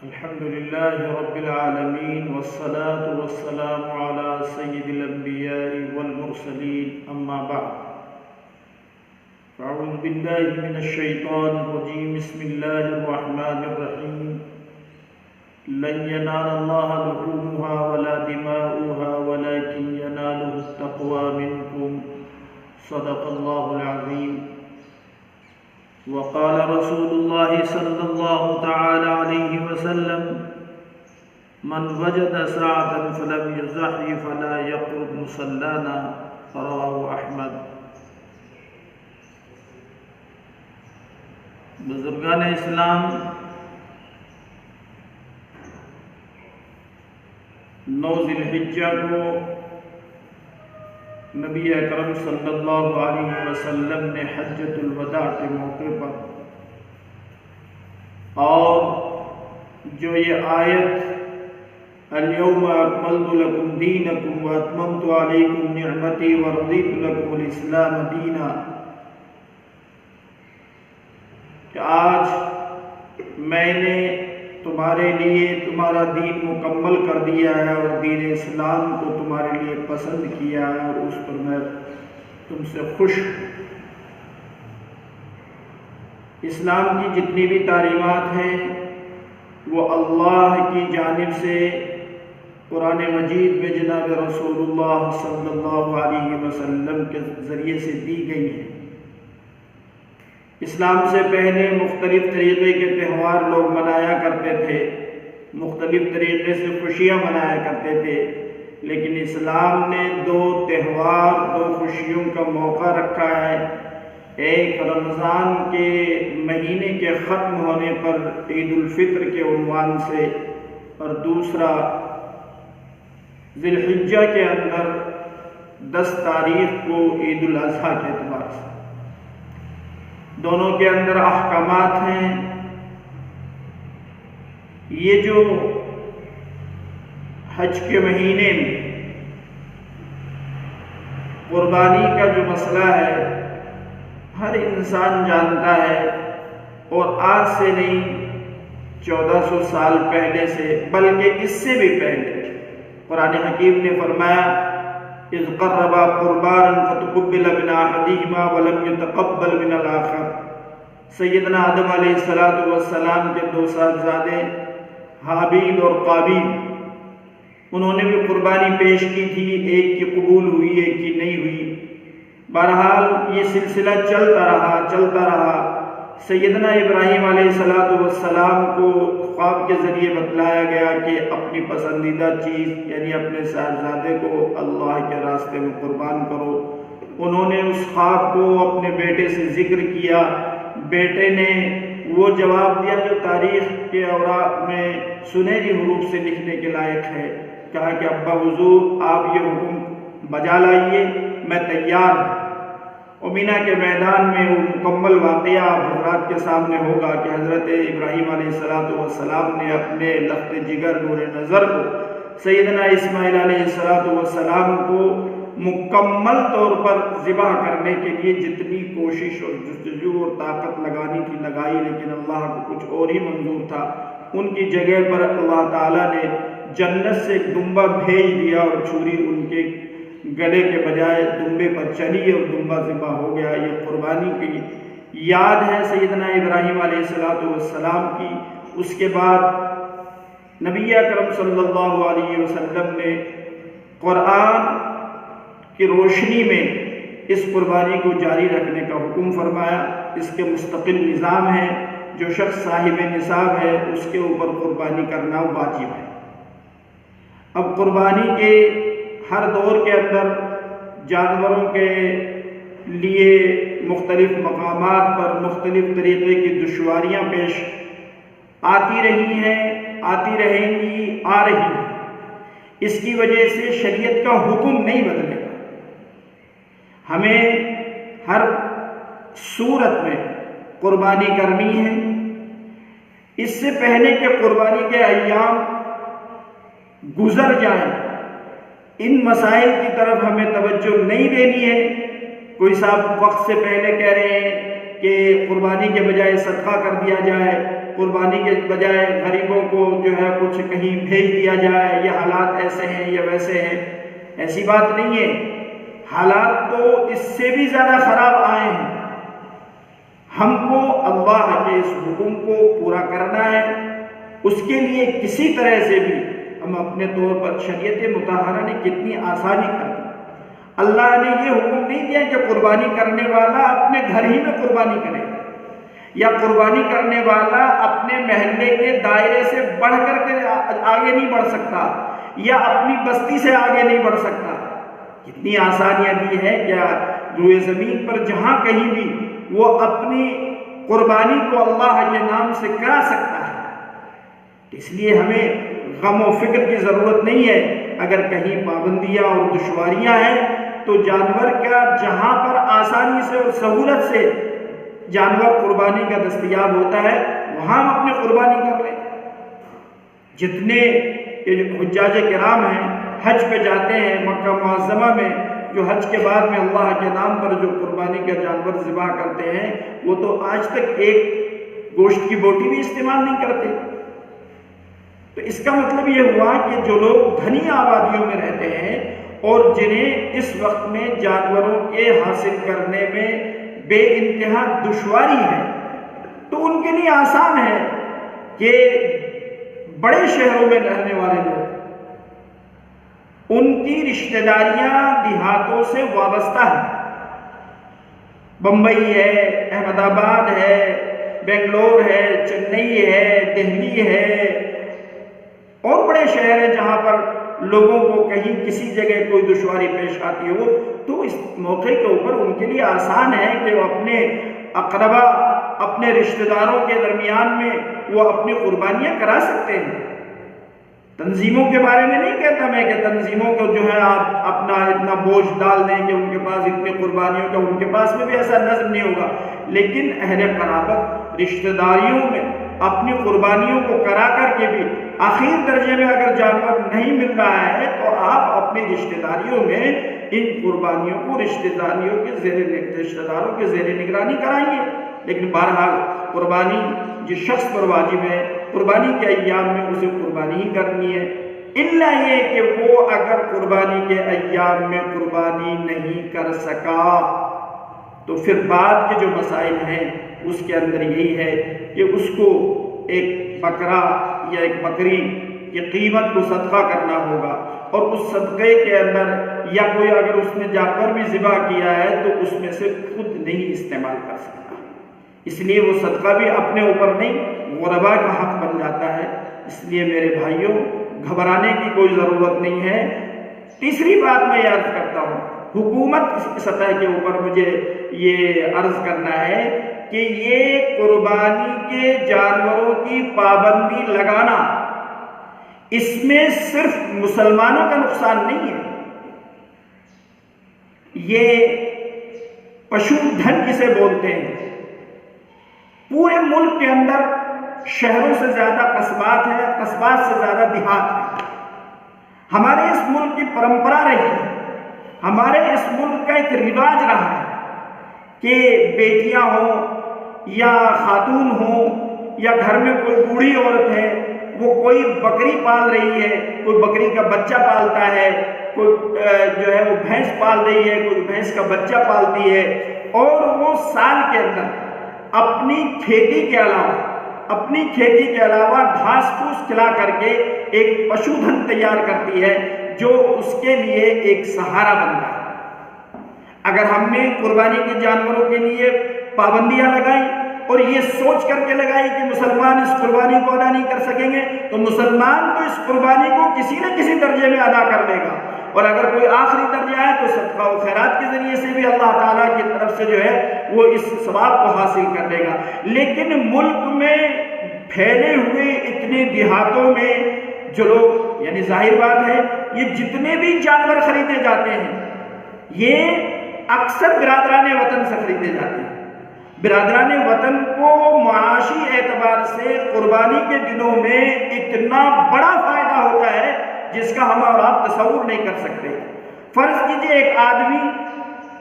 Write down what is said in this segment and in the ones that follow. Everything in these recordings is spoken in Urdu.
الحمد لله رب العالمين والصلاة والسلام على سيد الأنبياء والمرسلين أما بعد فأعوذ بالله من الشيطان الرجيم بسم الله الرحمن الرحيم لن ينال الله لحومها ولا دماؤها ولكن يناله التقوى منكم صدق الله العظيم وقال رسول الله صلى الله تعالى عليه وسلم من وجد ساعة فلم يزحف فلا يقرب مصلانا رواه أحمد۔ بزرگان اسلام، 9 ذی الحجہ کو نبی اکرم صلی اللہ علیہ وسلم نے حجۃ الوداع کے موقع پر اور جو یہ آیت الیوم اکملت لکم دینکم واتممت علیکم نعمتی ورضیت لکم الاسلام دینا، کہ آج میں نے تمہارے لیے تمہارا دین مکمل کر دیا ہے اور دین اسلام کو تمہارے لیے پسند کیا ہے اور اس پر میں تم سے خوش ہوں۔ اسلام کی جتنی بھی تعلیمات ہیں وہ اللہ کی جانب سے قرآن مجید میں جناب رسول اللہ صلی اللہ علیہ وسلم کے ذریعے سے دی گئی ہیں۔ اسلام سے پہلے مختلف طریقے کے تہوار لوگ منایا کرتے تھے، مختلف طریقے سے خوشیاں منایا کرتے تھے، لیکن اسلام نے 2 تہوار 2 خوشیوں کا موقع رکھا ہے، ایک رمضان کے مہینے کے ختم ہونے پر عید الفطر کے عنوان سے، اور دوسرا ذی الحجہ کے اندر 10 تاریخ کو عید الاضحیٰ کے اعتبار سے۔ دونوں کے اندر احکامات ہیں۔ یہ جو حج کے مہینے میں قربانی کا جو مسئلہ ہے ہر انسان جانتا ہے، اور آج سے نہیں 1400 سال پہلے سے بلکہ اس سے بھی پہلے قرآن حکیم نے فرمایا اذ قربا قربانا فتقبل من احدهما ولم يتقبل من الاخر۔ سیدنا آدم علیہ السلام کے 2 صاحبزادے حابیل اور قابیل، انہوں نے بھی قربانی پیش کی تھی، ایک کی قبول ہوئی ایک کی نہیں ہوئی۔ بہرحال یہ سلسلہ چلتا رہا۔ سیدنا ابراہیم علیہ السلام کو خواب کے ذریعے بتلایا گیا کہ اپنی پسندیدہ چیز یعنی اپنے صاحبزادے کو اللہ کے راستے میں قربان کرو۔ انہوں نے اس خواب کو اپنے بیٹے سے ذکر کیا، بیٹے نے وہ جواب دیا جو تاریخ کے اوراق میں سنہری حروف سے لکھنے کے لائق ہے۔ کہا کہ ابا حضور آپ یہ حکم بجا لائیے، میں تیار ہوں۔ اور مینا کے میدان میں وہ مکمل واقعہ حضرات کے سامنے ہوگا کہ حضرت ابراہیم علیہ السلام نے اپنے لخت جگر نور نظر کو سیدنا اسماعیل علیہ السلام کو مکمل طور پر ذبح کرنے کے لیے جتنی کوشش اور جستجو اور طاقت لگانی تھی لگائی، لیکن اللہ کو کچھ اور ہی منظور تھا۔ ان کی جگہ پر اللہ تعالیٰ نے جنت سے ایک دمبا بھیج دیا اور چھری ان کے گلے کے بجائے دمبے پر چلی اور دمبا ذبح ہو گیا۔ یہ قربانی کی یاد ہے سیدنا ابراہیم علیہ السلام کی۔ اس کے بعد نبی اکرم صلی اللہ علیہ وسلم نے قرآن کی روشنی میں اس قربانی کو جاری رکھنے کا حکم فرمایا۔ اس کے مستقل نظام ہے، جو شخص صاحب نصاب ہے اس کے اوپر قربانی کرنا واجب ہے۔ اب قربانی کے ہر دور کے اندر جانوروں کے لیے مختلف مقامات پر مختلف طریقے کی دشواریاں پیش آتی رہی ہیں، آتی رہیں گی، آ رہی ہیں۔ اس کی وجہ سے شریعت کا حکم نہیں بدلے گا۔ ہمیں ہر صورت میں قربانی کرنی ہے۔ اس سے پہلے کہ قربانی کے ایام گزر جائیں، ان مسائل کی طرف ہمیں توجہ نہیں دینی ہے۔ کوئی صاحب وقت سے پہلے کہہ رہے ہیں کہ قربانی کے بجائے صدقہ کر دیا جائے، قربانی کے بجائے غریبوں کو جو ہے کچھ کہیں بھیج دیا جائے، یہ حالات ایسے ہیں یا ویسے ہیں، ایسی بات نہیں ہے۔ حالات تو اس سے بھی زیادہ خراب آئے ہیں۔ ہم کو اللہ کے اس حکم کو پورا کرنا ہے، اس کے لیے کسی طرح سے بھی ہم اپنے طور پر شریعت مطہرہ نے کتنی آسانی کر دی۔ اللہ نے یہ حکم نہیں دیا کہ قربانی کرنے والا اپنے گھر ہی میں قربانی کرے، یا قربانی کرنے والا اپنے محلے کے دائرے سے بڑھ کر کے آگے نہیں بڑھ سکتا، یا اپنی بستی سے آگے نہیں بڑھ سکتا۔ کتنی آسانیاں دی ہیں کیا روئے زمین پر جہاں کہیں بھی وہ اپنی قربانی کو اللہ کے نام سے کرا سکتا ہے۔ اس لیے ہمیں غم و فکر کی ضرورت نہیں ہے۔ اگر کہیں پابندیاں اور دشواریاں ہیں تو جانور کا جہاں پر آسانی سے اور سہولت سے جانور قربانی کا دستیاب ہوتا ہے وہاں ہم اپنی قربانی کر لیں۔ جتنے حجاج کرام ہیں حج پہ جاتے ہیں مکہ معظمہ میں، جو حج کے بعد میں اللہ کے نام پر جو قربانی کا جانور ذبح کرتے ہیں، وہ تو آج تک ایک گوشت کی بوٹی بھی استعمال نہیں کرتے۔ تو اس کا مطلب یہ ہوا کہ جو لوگ گھنی آبادیوں میں رہتے ہیں اور جنہیں اس وقت میں جانوروں کے حاصل کرنے میں بے انتہا دشواری ہے، تو ان کے لیے آسان ہے کہ بڑے شہروں میں رہنے والے لوگ، ان کی رشتہ داریاں دیہاتوں سے وابستہ ہیں۔ بمبئی ہے، احمد آباد ہے، بنگلور ہے، چنئی ہے، دہلی ہے، اور بڑے شہر ہیں جہاں پر لوگوں کو کہیں کسی جگہ کوئی دشواری پیش آتی ہو، تو اس موقع کے اوپر ان کے لیے آسان ہے کہ وہ اپنے اقربا، اپنے رشتہ داروں کے درمیان میں وہ اپنی قربانیاں کرا سکتے ہیں۔ تنظیموں کے بارے میں نہیں کہتا میں کہ تنظیموں کو جو ہے آپ اپنا اتنا بوجھ ڈال دیں کہ ان کے پاس اتنی قربانیوں کا، ان کے پاس میں بھی ایسا نظم نہیں ہوگا، لیکن اہل قرابت رشتہ داریوں میں اپنی قربانیوں کو کرا کر کے بھی آخر درجے میں اگر جانور نہیں مل رہا ہے تو آپ اپنی رشتہ داریوں میں ان قربانیوں کو رشتہ داروں کے زیر نگرانی کرائیے۔ لیکن بہرحال قربانی جس شخص پر واجب ہے قربانی کے ایام میں اسے قربانی ہی کرنی ہے، الا یہ کہ وہ اگر قربانی کے ایام میں قربانی نہیں کر سکا تو پھر بعد کے جو مسائل ہیں اس کے اندر یہی ہے کہ اس کو ایک بکرا یا ایک بکری کی قیمت کو صدقہ کرنا ہوگا، اور اس صدقے کے اندر یا کوئی اگر اس نے جانور بھی ذبح کیا ہے تو اس میں سے خود نہیں استعمال کر سکتا، اس لیے وہ صدقہ بھی اپنے اوپر نہیں غربا کا حق بن جاتا ہے۔ اس لیے میرے بھائیوں گھبرانے کی کوئی ضرورت نہیں ہے۔ تیسری بات میں یاد کرتا ہوں، حکومت سطح کے اوپر مجھے یہ عرض کرنا ہے کہ یہ قربانی کے جانوروں کی پابندی لگانا، اس میں صرف مسلمانوں کا نقصان نہیں ہے، یہ پشو دھن جسے بولتے ہیں، پورے ملک کے اندر شہروں سے زیادہ قصبات ہیں، قصبات سے زیادہ دیہات ہیں۔ ہمارے اس ملک کی پرمپرا رہی ہے، ہمارے اس ملک کا ایک رواج رہا ہے کہ بیٹیاں ہوں یا خاتون ہوں یا گھر میں کوئی بوڑھی عورت ہے وہ کوئی بکری پال رہی ہے، کوئی بکری کا بچہ پالتا ہے، کوئی جو ہے وہ بھینس پال رہی ہے، کوئی بھینس کا بچہ پالتی ہے، اور وہ سال کے اندر اپنی کھیتی کے علاوہ گھاس پھوس کھلا کر کے ایک پشو دھن تیار کرتی ہے جو اس کے لیے ایک سہارا بنتا ہے۔ اگر ہم نے قربانی کے جانوروں کے لیے پابندیاں لگائیں اور یہ سوچ کر کے لگائی کہ مسلمان اس قربانی کو ادا نہیں کر سکیں گے، تو مسلمان تو اس قربانی کو کسی نہ کسی درجے میں ادا کر لے گا، اور اگر کوئی آخری درجہ ہے تو صدقہ و خیرات کے ذریعے سے بھی اللہ تعالیٰ کی طرف سے جو ہے وہ اس ثواب کو حاصل کر لے گا۔ لیکن ملک میں پھیلے ہوئے اتنے دیہاتوں میں جو لوگ، یعنی ظاہر بات ہے یہ جتنے بھی جانور خریدے جاتے ہیں یہ اکثر برادران وطن سے خریدے جاتے ہیں۔ برادران وطن کو معاشی اعتبار سے قربانی کے دنوں میں اتنا بڑا فائدہ ہوتا ہے جس کا ہم اور آپ تصور نہیں کر سکتے۔ فرض کیجئے ایک آدمی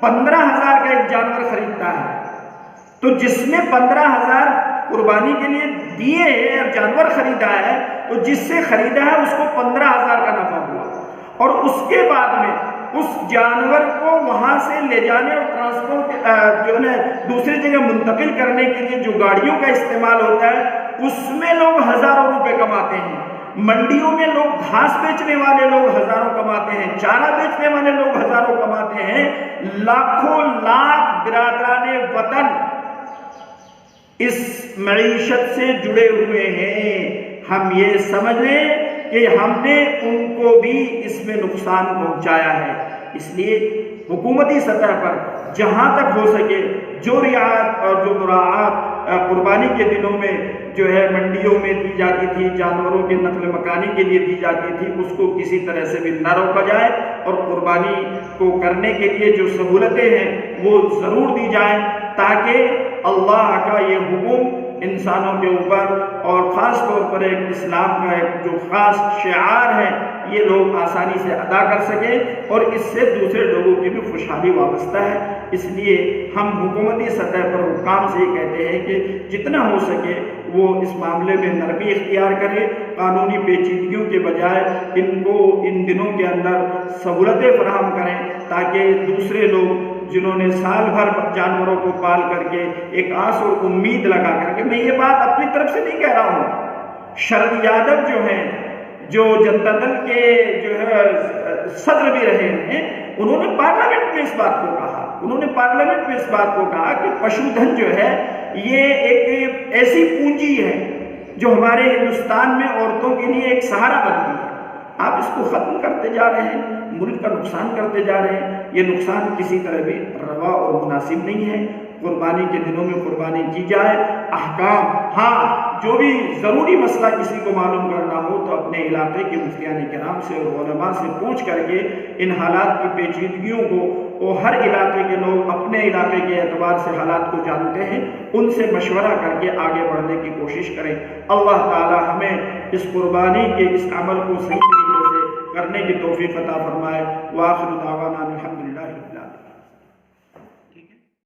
15,000 کا ایک جانور خریدتا ہے، تو جس میں 15,000 قربانی کے لیے دیے ہیں اور جانور خریدا ہے، تو جس سے خریدا ہے اس کو 15,000 کا نفع ہوا، اور اس کے بعد میں اس جانور کو وہاں سے لے جانے اور ٹرانسپورٹ جو ہے دوسری جگہ منتقل کرنے کے لیے جو گاڑیوں کا استعمال ہوتا ہے، اس میں لوگ ہزاروں روپے کماتے ہیں۔ منڈیوں میں لوگ گھاس بیچنے والے لوگ ہزاروں کماتے ہیں، چارہ بیچنے والے لوگ ہزاروں کماتے ہیں، لاکھوں لاکھ برادران وطن اس معیشت سے جڑے ہوئے ہیں۔ ہم یہ سمجھ لیں کہ ہم نے ان کو بھی اس میں نقصان پہنچایا ہے۔ اس لیے حکومتی سطح پر جہاں تک ہو سکے جو رعایت اور جو مراعات قربانی کے دنوں میں جو ہے منڈیوں میں دی جاتی تھی، جانوروں کے نقل مکانی کے لیے دی جاتی تھی، اس کو کسی طرح سے بھی نہ روکا جائے، اور قربانی کو کرنے کے لیے جو سہولتیں ہیں وہ ضرور دی جائیں، تاکہ اللہ کا یہ حکم انسانوں کے اوپر اور خاص طور پر ایک اسلام کا ایک جو خاص شعار ہے یہ لوگ آسانی سے ادا کر سکیں، اور اس سے دوسرے لوگوں کی بھی خوشحالی وابستہ ہے۔ اس لیے ہم حکومتی سطح پر حکام سے یہ کہتے ہیں کہ جتنا ہو سکے وہ اس معاملے میں نرمی اختیار کرے، قانونی پیچیدگیوں کے بجائے ان کو ان دنوں کے اندر سہولتیں فراہم کریں، تاکہ دوسرے لوگ جنہوں نے سال بھر جانوروں کو پال کر کے ایک آس اور امید لگا کر کے، میں یہ بات اپنی طرف سے نہیں کہہ رہا ہوں، شرد یادو جو ہیں، جو جنتا دل کے جو ہے صدر بھی رہے ہیں، انہوں نے پارلیمنٹ میں اس بات کو کہا، کہ پشو دھن جو ہے یہ ایک ایسی پونجی ہے جو ہمارے ہندوستان میں عورتوں کے لیے ایک سہارا بنتی ہے، آپ اس کو ختم کرتے جا رہے ہیں، ملک کا نقصان کرتے جا رہے ہیں، یہ نقصان کسی طرح بھی روا اور مناسب نہیں ہے۔ قربانی کے دنوں میں قربانی کی جائے، احکام، ہاں جو بھی ضروری مسئلہ کسی کو معلوم کرنا ہو تو اپنے علاقے کے مفتیان کرام سے اور علماء سے پوچھ کر کے ان حالات کی پیچیدگیوں کو، اور ہر علاقے کے لوگ اپنے علاقے کے اعتبار سے حالات کو جانتے ہیں، ان سے مشورہ کر کے آگے بڑھنے کی کوشش کریں۔ اللہ تعالی ہمیں اس قربانی کے اس عمل کو صحیح طریقے سے کرنے کی توفیق عطا فرمائے۔ وآخر دعوانا الحمدللہ۔